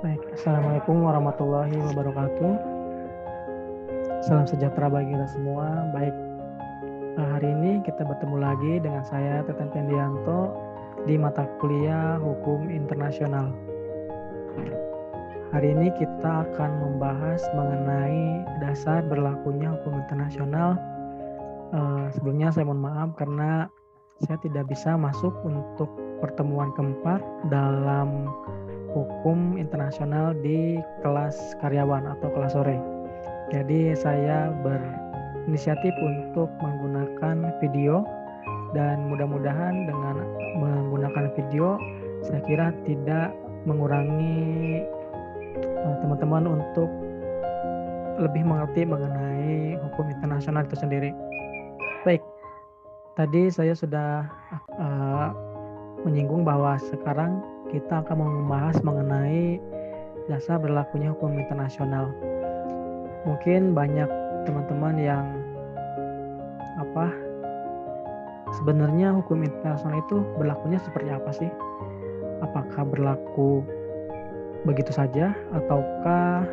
Baik, Assalamualaikum warahmatullahi wabarakatuh. Salam sejahtera bagi kita semua. Baik, hari ini kita bertemu lagi dengan saya Teten Pendianto di mata kuliah Hukum Internasional. Hari ini kita akan membahas mengenai dasar berlakunya hukum internasional. Sebelumnya saya mohon maaf karena saya tidak bisa masuk untuk pertemuan keempat dalam hukum internasional di kelas karyawan atau kelas sore. Jadi saya berinisiatif untuk menggunakan video dan mudah-mudahan dengan menggunakan video saya kira tidak mengurangi teman-teman untuk lebih mengerti mengenai hukum internasional itu sendiri. Baik, tadi saya sudah menyinggung bahwa sekarang kita akan membahas mengenai dasar berlakunya hukum internasional. Mungkin banyak teman-teman yang sebenarnya hukum internasional itu berlakunya seperti apa sih? Apakah berlaku begitu saja ataukah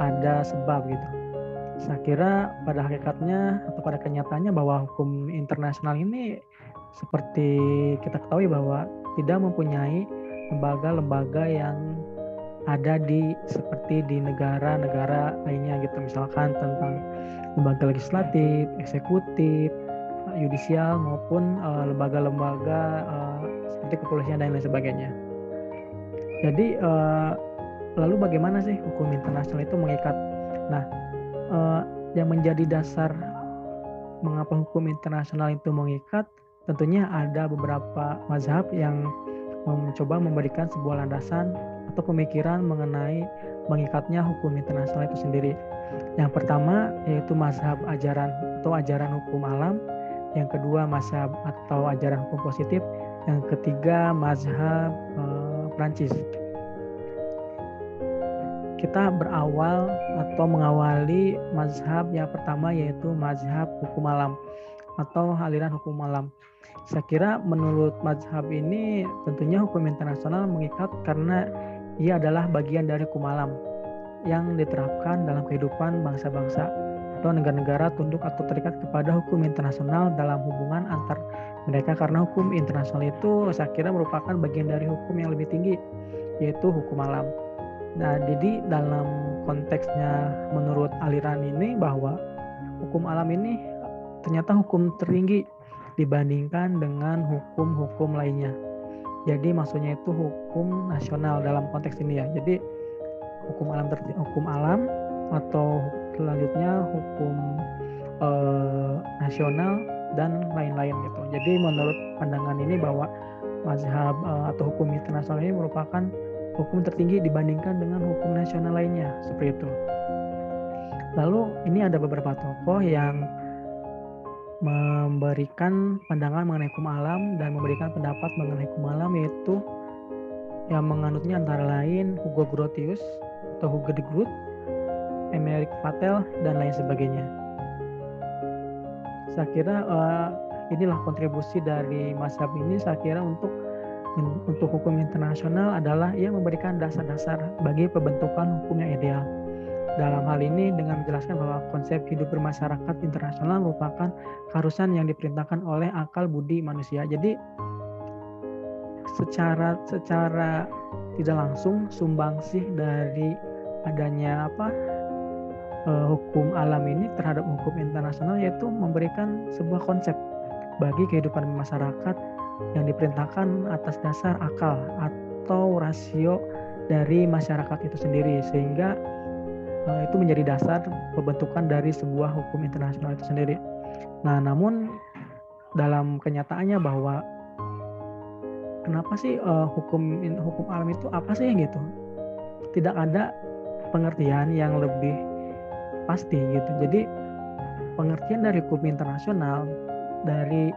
ada sebab gitu? Saya kira pada hakikatnya atau pada kenyataannya bahwa hukum internasional ini seperti kita ketahui bahwa tidak mempunyai lembaga-lembaga yang ada seperti di negara-negara lainnya gitu, misalkan tentang lembaga legislatif, eksekutif, yudisial maupun lembaga-lembaga seperti kepolisian dan lain sebagainya. Jadi lalu bagaimana sih hukum internasional itu mengikat? Nah, yang menjadi dasar mengapa hukum internasional itu mengikat, tentunya ada beberapa mazhab yang mencoba memberikan sebuah landasan atau pemikiran mengenai mengikatnya hukum internasional itu sendiri. Yang pertama yaitu mazhab ajaran atau ajaran hukum alam, yang kedua mazhab atau ajaran hukum positif, yang ketiga mazhab Prancis. Kita berawal atau mengawali mazhab yang pertama yaitu mazhab hukum alam atau aliran hukum alam. Saya kira menurut mazhab ini tentunya hukum internasional mengikat karena ia adalah bagian dari hukum alam yang diterapkan dalam kehidupan bangsa-bangsa atau negara-negara tunduk atau terikat kepada hukum internasional dalam hubungan antar mereka, karena hukum internasional itu saya kira merupakan bagian dari hukum yang lebih tinggi yaitu hukum alam. Nah, jadi dalam konteksnya menurut aliran ini bahwa hukum alam ini ternyata hukum tertinggi dibandingkan dengan hukum-hukum lainnya. Jadi maksudnya itu hukum nasional dalam konteks ini ya. Jadi hukum alam atau selanjutnya hukum nasional dan lain-lain gitu. Jadi menurut pandangan ini bahwa mazhab atau hukum internasional ini merupakan hukum tertinggi dibandingkan dengan hukum nasional lainnya, seperti itu. Lalu ini ada beberapa tokoh yang memberikan pandangan mengenai hukum alam dan memberikan pendapat mengenai hukum alam, yaitu yang menganutnya antara lain Hugo Grotius atau Hugo de Groot, Emeric Patel, dan lain sebagainya. Saya kira inilah kontribusi dari mazhab ini. Saya kira untuk hukum internasional adalah ia memberikan dasar-dasar bagi pembentukan hukum yang ideal. Dalam hal ini dengan menjelaskan bahwa konsep hidup bermasyarakat internasional merupakan keharusan yang diperintahkan oleh akal budi manusia. Jadi secara tidak langsung sumbangsih dari adanya hukum alam ini terhadap hukum internasional yaitu memberikan sebuah konsep bagi kehidupan masyarakat yang diperintahkan atas dasar akal atau rasio dari masyarakat itu sendiri, sehingga itu menjadi dasar pembentukan dari sebuah hukum internasional itu sendiri. Nah, namun dalam kenyataannya bahwa kenapa sih hukum alam itu apa sih gitu? Tidak ada pengertian yang lebih pasti gitu. Jadi pengertian dari hukum internasional dari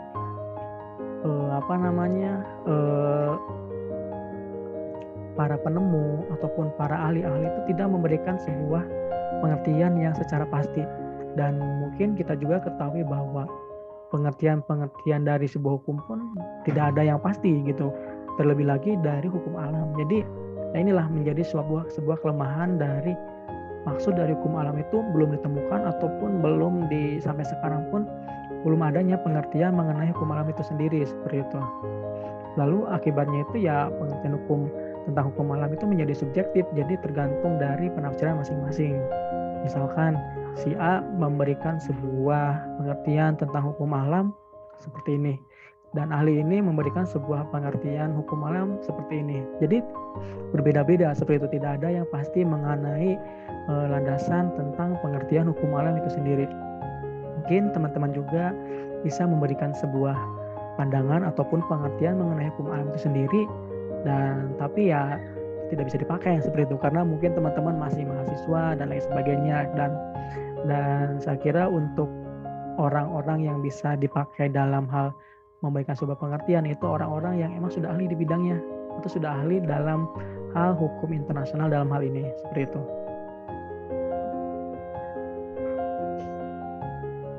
para penemu ataupun para ahli-ahli itu tidak memberikan sebuah pengertian yang secara pasti, dan mungkin kita juga ketahui bahwa pengertian dari sebuah hukum pun tidak ada yang pasti gitu, terlebih lagi dari hukum alam. Jadi Nah, inilah menjadi sebuah kelemahan dari maksud dari hukum alam itu belum ditemukan ataupun belum sampai sekarang pun belum adanya pengertian mengenai hukum alam itu sendiri seperti itu. Lalu akibatnya itu ya pengertian hukum tentang hukum alam itu menjadi subjektif, jadi tergantung dari penafsiran masing-masing. Misalkan si A memberikan sebuah pengertian tentang hukum alam seperti ini, dan ahli ini memberikan sebuah pengertian hukum alam seperti ini. Jadi berbeda-beda seperti itu, tidak ada yang pasti mengenai landasan tentang pengertian hukum alam itu sendiri. Mungkin teman-teman juga bisa memberikan sebuah pandangan ataupun pengertian mengenai hukum alam itu sendiri, dan tapi ya tidak bisa dipakai seperti itu karena mungkin teman-teman masih mahasiswa dan lain sebagainya, dan saya kira untuk orang-orang yang bisa dipakai dalam hal memberikan sebuah pengertian itu orang-orang yang emang sudah ahli di bidangnya atau sudah ahli dalam hal hukum internasional dalam hal ini seperti itu.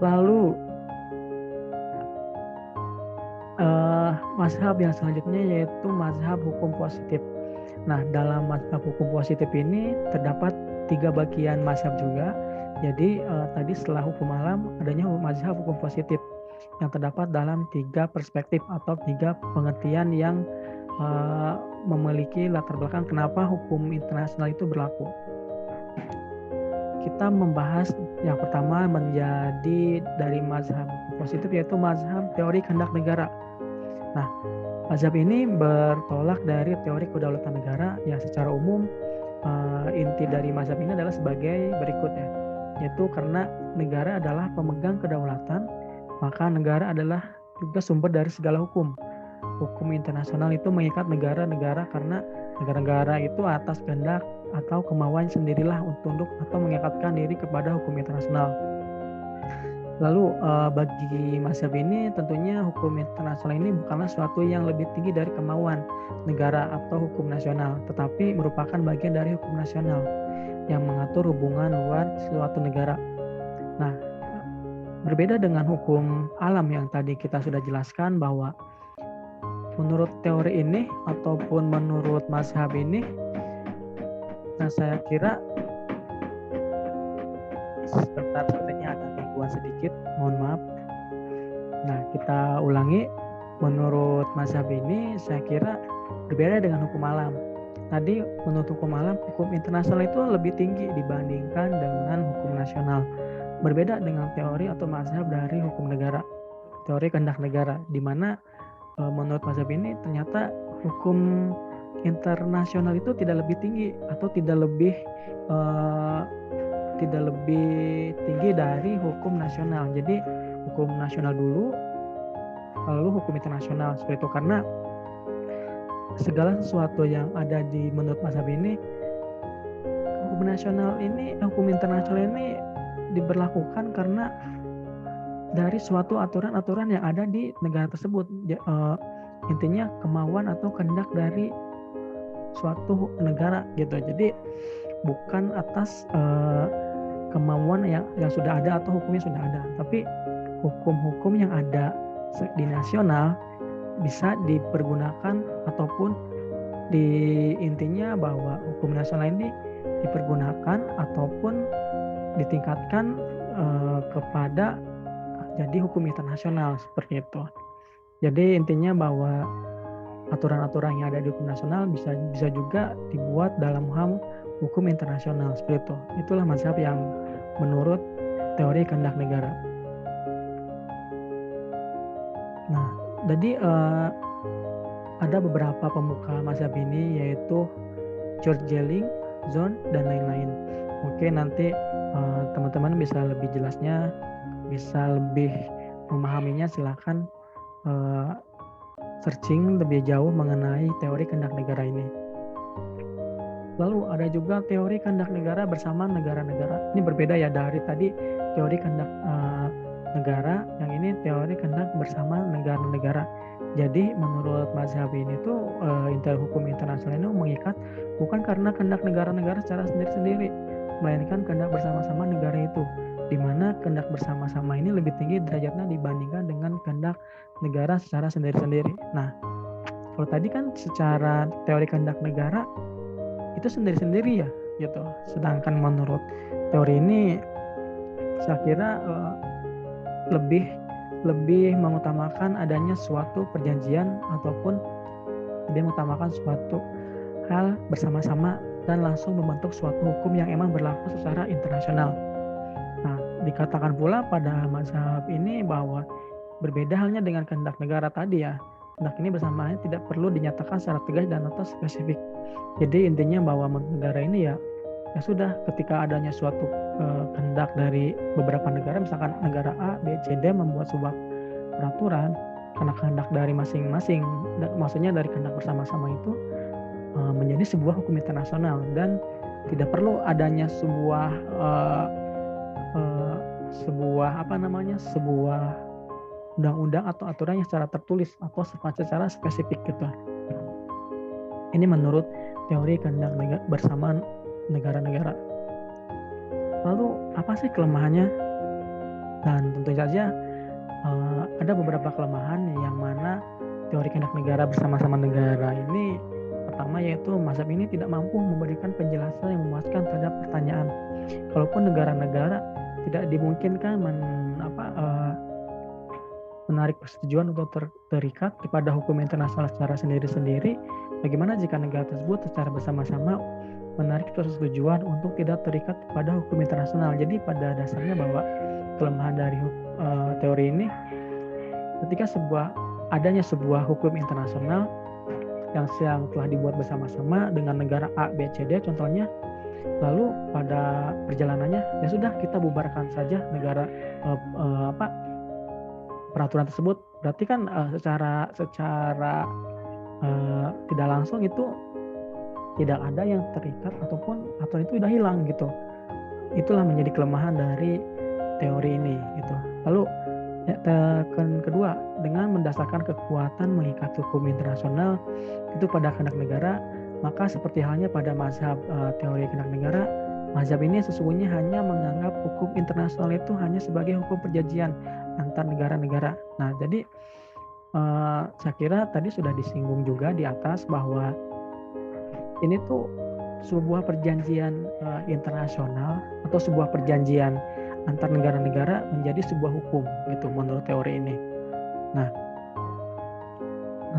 Lalu mazhab yang selanjutnya yaitu mazhab hukum positif. Nah, dalam mazhab hukum positif ini terdapat 3 bagian mazhab juga. Jadi tadi setelah hukum alam adanya mazhab hukum positif yang terdapat dalam 3 perspektif atau 3 pengertian yang memiliki latar belakang kenapa hukum internasional itu berlaku. Kita membahas yang pertama menjadi dari mazhab positif yaitu mazhab teori kehendak negara. Nah, mazhab ini bertolak dari teori kedaulatan negara. Ya, secara umum inti dari mazhab ini adalah sebagai berikut ya, yaitu karena negara adalah pemegang kedaulatan, maka negara adalah juga sumber dari segala hukum. Hukum internasional itu mengikat negara-negara karena negara-negara itu atas kehendak atau kemauan sendirilah untuk atau mengikatkan diri kepada hukum internasional. Lalu bagi mazhab ini tentunya hukum internasional ini bukanlah suatu yang lebih tinggi dari kemauan negara atau hukum nasional, tetapi merupakan bagian dari hukum nasional yang mengatur hubungan luar suatu negara. Nah, berbeda dengan hukum alam yang tadi kita sudah jelaskan bahwa menurut teori ini ataupun menurut mazhab ini, nah saya kira sepertinya ada gangguan sedikit, mohon maaf. Nah, kita ulangi. Menurut mazhab ini saya kira berbeda dengan hukum alam. Tadi menurut hukum alam, hukum internasional itu lebih tinggi dibandingkan dengan hukum nasional. Berbeda dengan teori atau mazhab dari hukum negara, teori kehendak negara, di mana menurut mazhab ini ternyata hukum internasional itu tidak lebih tinggi atau tidak lebih tinggi dari hukum nasional. Jadi hukum nasional dulu, lalu hukum internasional seperti itu, karena segala sesuatu yang ada di menurut mazhab ini, hukum internasional ini diberlakukan karena dari suatu aturan-aturan yang ada di negara tersebut. Intinya kemauan atau kehendak dari suatu negara gitu. Jadi bukan atas kemauan yang sudah ada atau hukumnya sudah ada, tapi hukum-hukum yang ada di nasional bisa dipergunakan ataupun intinya bahwa hukum nasional ini dipergunakan ataupun ditingkatkan kepada jadi hukum internasional seperti itu. Jadi intinya bahwa aturan-aturan yang ada di hukum nasional bisa juga dibuat dalam hal hukum internasional seperti itu. Itulah mazhab yang menurut teori kehendak negara. Nah, jadi ada beberapa pemuka mazhab ini yaitu George Jelling, Zon, dan lain-lain. Mungkin nanti teman-teman bisa lebih jelasnya, bisa lebih memahaminya, silakan searching lebih jauh mengenai teori kehendak negara ini. Lalu ada juga teori kehendak negara bersama negara-negara. Ini berbeda ya dari tadi teori kehendak negara, yang ini teori kehendak bersama negara-negara. Jadi menurut mazhab ini tuh hukum internasional ini mengikat bukan karena kehendak negara-negara secara sendiri-sendiri, melainkan kehendak bersama-sama negara itu, di mana kehendak bersama-sama ini lebih tinggi derajatnya dibandingkan dengan kehendak negara secara sendiri-sendiri. Nah, kalau tadi kan secara teori kehendak negara itu sendiri-sendiri ya gitu. Sedangkan menurut teori ini saya kira lebih mengutamakan adanya suatu perjanjian ataupun lebih mengutamakan suatu hal bersama-sama dan langsung membentuk suatu hukum yang emang berlaku secara internasional. Nah, dikatakan pula pada mazhab ini bahwa berbeda halnya dengan kehendak negara tadi ya. Kehendak ini bersamaan tidak perlu dinyatakan secara tegas dan atau spesifik. Jadi intinya bahwa negara ini ya sudah, ketika adanya suatu kehendak dari beberapa negara, misalkan negara A, B, C, D membuat sebuah peraturan karena kehendak dari masing-masing, maksudnya dari kehendak bersama-sama itu menjadi sebuah hukum internasional dan tidak perlu adanya sebuah undang-undang atau aturan yang secara tertulis atau secara spesifik gitu. Ini menurut teori kehendak bersama negara-negara. Lalu apa sih kelemahannya? Dan tentu saja ada beberapa kelemahan yang mana teori kehendak negara bersama-sama negara ini, pertama yaitu mazhab ini tidak mampu memberikan penjelasan yang memuaskan terhadap pertanyaan. Kalaupun negara-negara tidak dimungkinkan menarik persetujuan untuk terikat kepada hukum internasional secara sendiri-sendiri, bagaimana jika negara tersebut secara bersama-sama menarik persetujuan untuk tidak terikat pada hukum internasional? Jadi pada dasarnya bahwa kelemahan dari teori ini, ketika adanya sebuah hukum internasional yang telah dibuat bersama-sama dengan negara A, B, C, D contohnya, lalu pada perjalanannya ya sudah kita bubarkan saja negara peraturan tersebut, berarti kan secara tidak langsung itu tidak ada yang terikat ataupun aturan itu sudah hilang gitu. Itulah menjadi kelemahan dari teori ini gitu. Lalu kedua, dengan mendasarkan kekuatan mengikat hukum internasional itu pada kehendak negara, maka seperti halnya pada mazhab teori kehendak negara, mazhab ini sesungguhnya hanya menganggap hukum internasional itu hanya sebagai hukum perjanjian antar negara-negara. Nah, jadi saya kira tadi sudah disinggung juga di atas bahwa ini tuh sebuah perjanjian internasional atau sebuah perjanjian antar negara-negara menjadi sebuah hukum gitu menurut teori ini. Nah,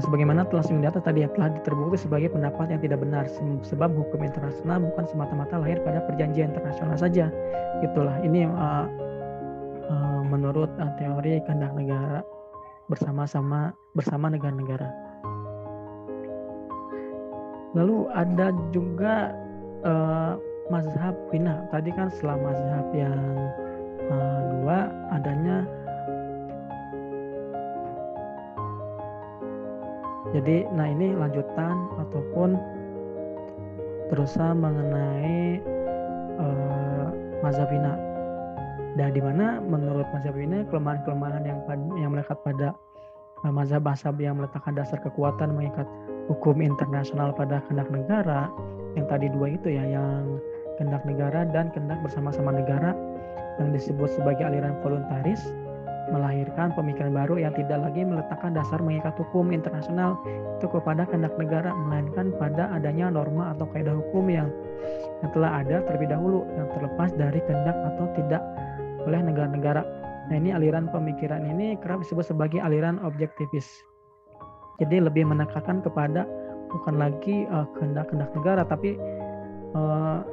sebagaimana telah disinggung di atas tadi, yang telah terbukti sebagai pendapat yang tidak benar, sebab hukum internasional bukan semata-mata lahir pada perjanjian internasional saja. Itulah ini menurut teori kehendak negara bersama negara-negara. Lalu ada juga mazhab bina. Tadi kan setelah mazhab yang dua adanya, jadi nah ini lanjutan ataupun terusan mengenai mazhab bina. Dan di mana menurut mazhab ini kelemahan-kelemahan yang melekat pada mazhab-mazhab yang meletakkan dasar kekuatan mengikat hukum internasional pada kehendak negara, yang tadi dua itu ya, yang kehendak negara dan kehendak bersama-sama negara, yang disebut sebagai aliran voluntaris, melahirkan pemikiran baru yang tidak lagi meletakkan dasar mengikat hukum internasional itu kepada kehendak negara, melainkan pada adanya norma atau kaidah hukum yang telah ada terlebih dahulu, yang terlepas dari kehendak atau tidak oleh negara-negara. Nah, ini aliran pemikiran ini kerap disebut sebagai aliran objektivis. Jadi lebih menekankan kepada bukan lagi kehendak-kehendak negara, tapi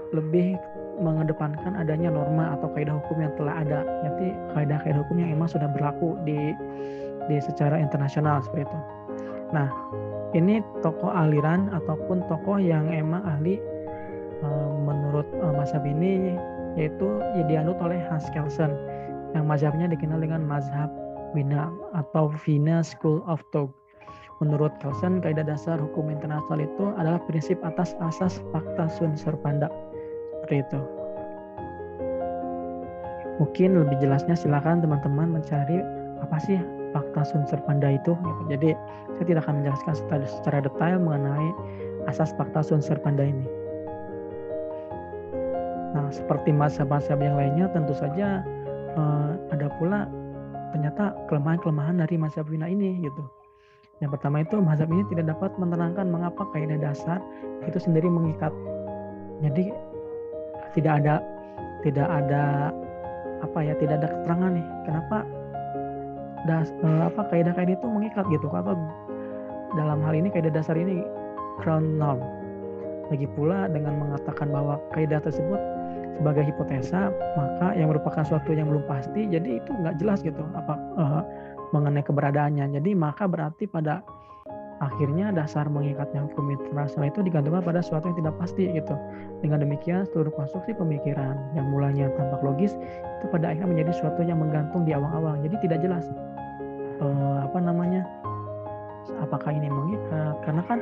lebih mengedepankan adanya norma atau kaidah hukum yang telah ada. Jadi kaidah-kaidah hukum yang emang sudah berlaku di secara internasional seperti itu. Nah, ini tokoh aliran ataupun tokoh yang emang ahli menurut mazhab ini, yaitu dianut oleh Hans Kelsen, yang mazhabnya dikenal dengan mazhab Wiener atau Wiener School of Thought. Menurut Kelsen, kaidah dasar hukum internasional itu adalah prinsip atas asas pacta sunt servanda. Seperti itu. Mungkin lebih jelasnya silakan teman-teman mencari apa sih pacta sunt servanda itu. Jadi saya tidak akan menjelaskan secara detail mengenai asas pacta sunt servanda ini. Nah, seperti mazhab-mazhab yang lainnya, tentu saja ada pula ternyata kelemahan-kelemahan dari mazhab Wiener ini gitu. Yang pertama itu, mazhab ini tidak dapat menerangkan mengapa kaidah dasar itu sendiri mengikat. Jadi tidak ada tidak ada keterangan nih kenapa kaidah-kaidah itu mengikat gitu, atau dalam hal ini kaidah dasar ini ground norm. Lagi pula dengan mengatakan bahwa kaidah tersebut sebagai hipotesa, maka yang merupakan suatu yang belum pasti, jadi itu nggak jelas gitu mengenai keberadaannya. Jadi maka berarti pada akhirnya dasar mengikatnya hukum internasional itu digantungkan pada sesuatu yang tidak pasti gitu. Dengan demikian seluruh konstruksi pemikiran yang mulanya tampak logis itu pada akhirnya menjadi sesuatu yang menggantung di awang-awang. Jadi tidak jelas apakah ini mengikat, karena kan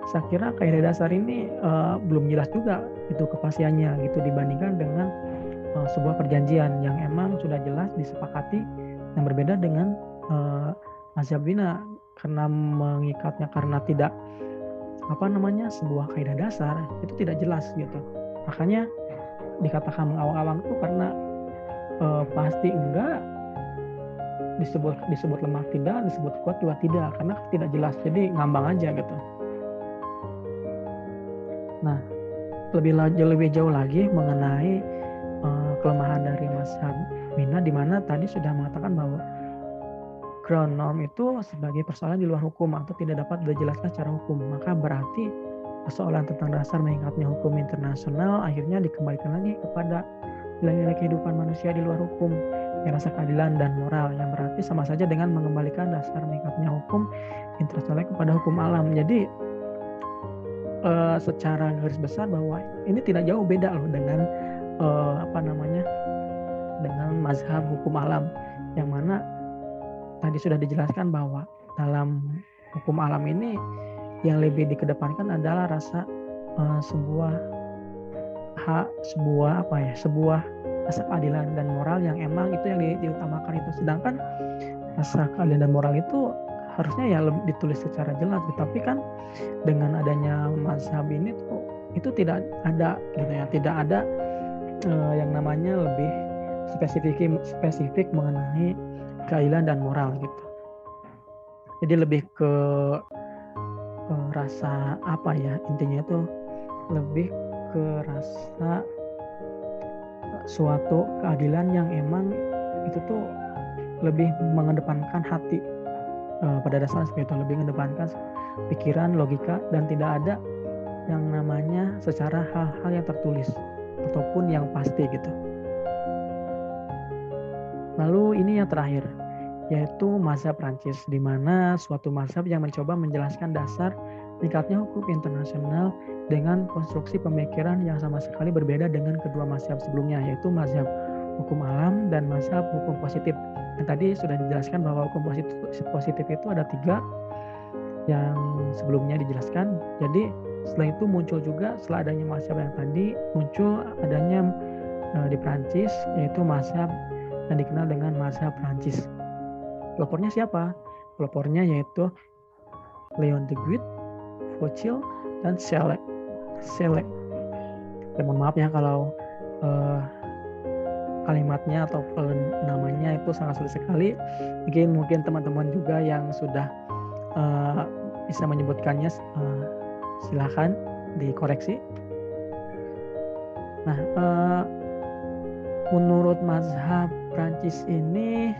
saya kira kaidah dasar ini belum jelas juga itu kepastiannya gitu dibandingkan dengan sebuah perjanjian yang emang sudah jelas disepakati, yang berbeda dengan mazhab bina, karena mengikatnya karena tidak sebuah kaidah dasar itu tidak jelas gitu. Makanya dikatakan mengawang-awang itu karena pasti enggak, disebut lemah tidak, disebut kuat juga tidak, karena tidak jelas, jadi ngambang aja gitu. Nah, lebih jauh lagi mengenai kelemahan dari mazhab bina, di mana tadi sudah mengatakan bahwa ground norm itu sebagai persoalan di luar hukum atau tidak dapat dijelaskan secara hukum, maka berarti persoalan tentang dasar mengikatnya hukum internasional akhirnya dikembalikan lagi kepada nilai-nilai kehidupan manusia di luar hukum, yang rasa keadilan dan moral, yang berarti sama saja dengan mengembalikan dasar mengikatnya hukum internasional kepada hukum alam. Jadi secara garis besar bahwa ini tidak jauh beda loh dengan dengan mazhab hukum alam, yang mana tadi sudah dijelaskan bahwa dalam hukum alam ini yang lebih dikedepankan adalah rasa sebuah rasa keadilan dan moral, yang emang itu yang diutamakan itu. Sedangkan rasa keadilan dan moral itu harusnya ya ditulis secara jelas, tetapi kan dengan adanya mazhab ini tuh itu tidak ada gitu ya, tidak ada yang namanya lebih spesifik mengenai keadilan dan moral gitu. Jadi lebih ke rasa intinya itu lebih ke rasa suatu keadilan yang emang itu tuh lebih mengedepankan hati, pada dasarnya seperti itu, lebih mengedepankan pikiran, logika, dan tidak ada yang namanya secara hal-hal yang tertulis ataupun yang pasti gitu. Lalu ini yang terakhir, yaitu mazhab Prancis, di mana suatu mazhab yang mencoba menjelaskan dasar mengikatnya hukum internasional dengan konstruksi pemikiran yang sama sekali berbeda dengan kedua mazhab sebelumnya, yaitu mazhab hukum alam dan mazhab hukum positif. Dan tadi sudah dijelaskan bahwa hukum positif itu ada 3 yang sebelumnya dijelaskan. Jadi setelah itu muncul juga, setelah adanya mazhab yang tadi, muncul adanya di Prancis, yaitu mazhab yang dikenal dengan mazhab Prancis. Pelopornya siapa? Pelopornya yaitu Leon de Guit, Foucault, dan Selek. Mohon maaf ya kalau kalimatnya atau namanya itu sangat sulit sekali. Mungkin teman-teman juga yang sudah bisa menyebutkannya, silakan dikoreksi. Nah, menurut mazhab Prancis ini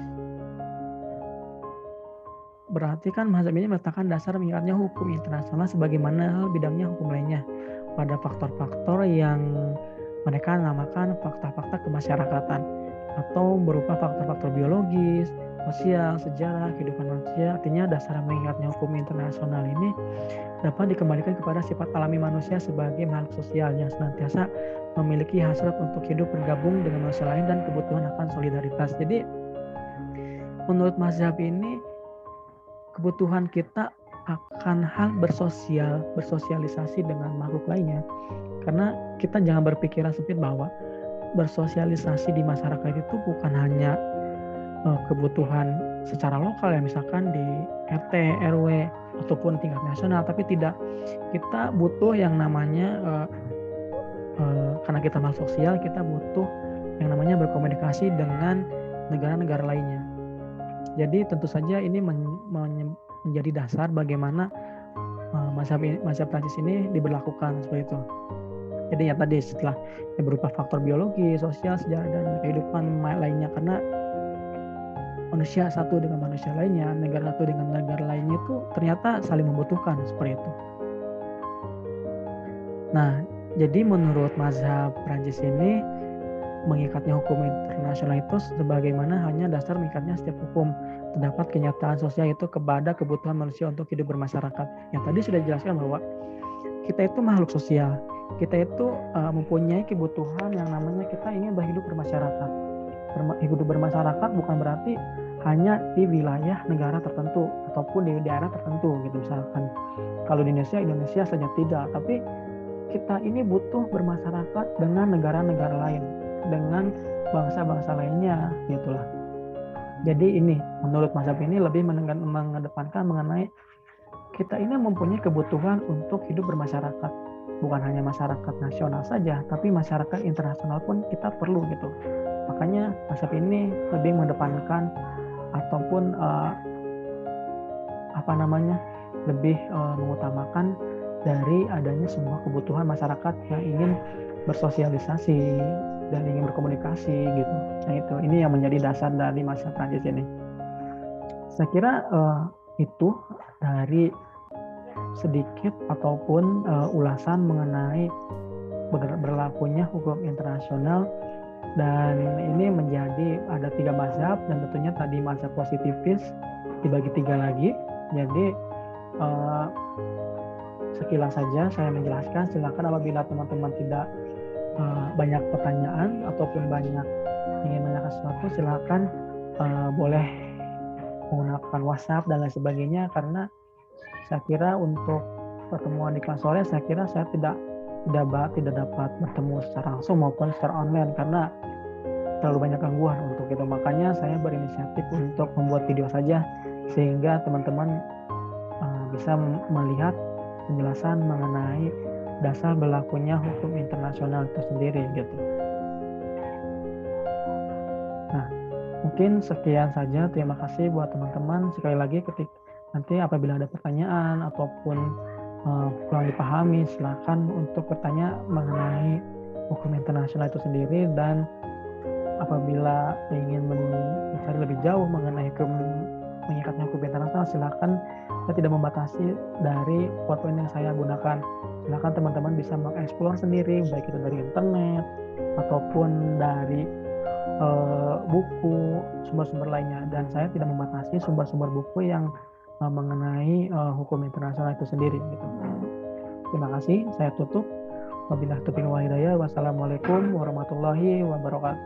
berarti kan mazhab ini meletakkan dasar mengikatnya hukum internasional sebagaimana bidangnya hukum lainnya pada faktor-faktor yang mereka namakan fakta-fakta kemasyarakatan, atau berupa faktor-faktor biologis, sosial, sejarah, kehidupan manusia. Artinya dasar mengikatnya hukum internasional ini dapat dikembalikan kepada sifat alami manusia sebagai makhluk sosial yang senantiasa memiliki hasrat untuk hidup bergabung dengan manusia lain dan kebutuhan akan solidaritas. Jadi menurut mazhab ini, kebutuhan kita akan hal bersosialisasi dengan makhluk lainnya, karena kita jangan berpikiran sempit bahwa bersosialisasi di masyarakat itu bukan hanya kebutuhan secara lokal ya, misalkan di RT, RW ataupun tingkat nasional, tapi tidak, kita butuh yang namanya karena kita makhluk sosial, kita butuh yang namanya berkomunikasi dengan negara-negara lainnya. Jadi tentu saja ini menjadi dasar bagaimana mazhab Prancis ini diberlakukan seperti itu. Jadi ya tadi setelah berupa faktor biologi, sosial, sejarah dan kehidupan lainnya, karena manusia satu dengan manusia lainnya, negara satu dengan negara lainnya itu ternyata saling membutuhkan seperti itu. Nah, jadi menurut mazhab Prancis ini mengikatnya hukum internasional itu sebagaimana hanya dasar mengikatnya setiap hukum, terdapat kenyataan sosial itu kepada kebutuhan manusia untuk hidup bermasyarakat. Yang tadi sudah dijelaskan bahwa kita itu makhluk sosial, kita itu mempunyai kebutuhan yang namanya kita ingin berhidup bermasyarakat. Hidup bermasyarakat bukan berarti hanya di wilayah negara tertentu ataupun di daerah tertentu gitu misalkan. Kalau di Indonesia saja tidak, tapi kita ini butuh bermasyarakat dengan negara-negara lain, dengan bangsa-bangsa lainnya gitulah. Jadi ini menurut mazhab ini lebih mengedepankan mengenai kita ini mempunyai kebutuhan untuk hidup bermasyarakat, bukan hanya masyarakat nasional saja, tapi masyarakat internasional pun kita perlu gitu. Makanya mazhab ini lebih mengedepankan ataupun lebih mengutamakan dari adanya semua kebutuhan masyarakat yang ingin bersosialisasi dan ingin berkomunikasi gitu. Nah ini yang menjadi dasar dari mazhab Prancis ini. Saya kira itu dari sedikit ataupun ulasan mengenai berlakunya hukum internasional, dan ini menjadi ada 3 mazhab, dan tentunya tadi mazhab positifis dibagi 3 lagi. Jadi sekilas saja saya menjelaskan. Silakan apabila teman-teman tidak banyak pertanyaan ataupun banyak ingin menanyakan sesuatu, silakan boleh menggunakan WhatsApp dan lain sebagainya, karena saya kira untuk pertemuan di kelas sore saya kira saya tidak dapat bertemu secara langsung maupun secara online karena terlalu banyak gangguan untuk itu. Makanya saya berinisiatif untuk membuat video saja sehingga teman-teman bisa melihat penjelasan mengenai dasar berlakunya hukum internasional itu sendiri gitu. Nah, mungkin sekian saja. Terima kasih buat teman-teman. Sekali lagi nanti apabila ada pertanyaan ataupun kurang dipahami, silakan untuk bertanya mengenai hukum internasional itu sendiri, dan apabila ingin mencari lebih jauh mengenai mengikatnya hukum internasional, silakan. Saya tidak membatasi dari PowerPoint yang saya gunakan. Silakan teman-teman bisa mengeksplor sendiri, baik itu dari internet ataupun dari buku, sumber-sumber lainnya. Dan saya tidak membatasi sumber-sumber buku yang mengenai hukum internasional itu sendiri gitu. Terima kasih, saya tutup. Wabillahi taufiq wal hidayah. Wassalamualaikum warahmatullahi wabarakatuh.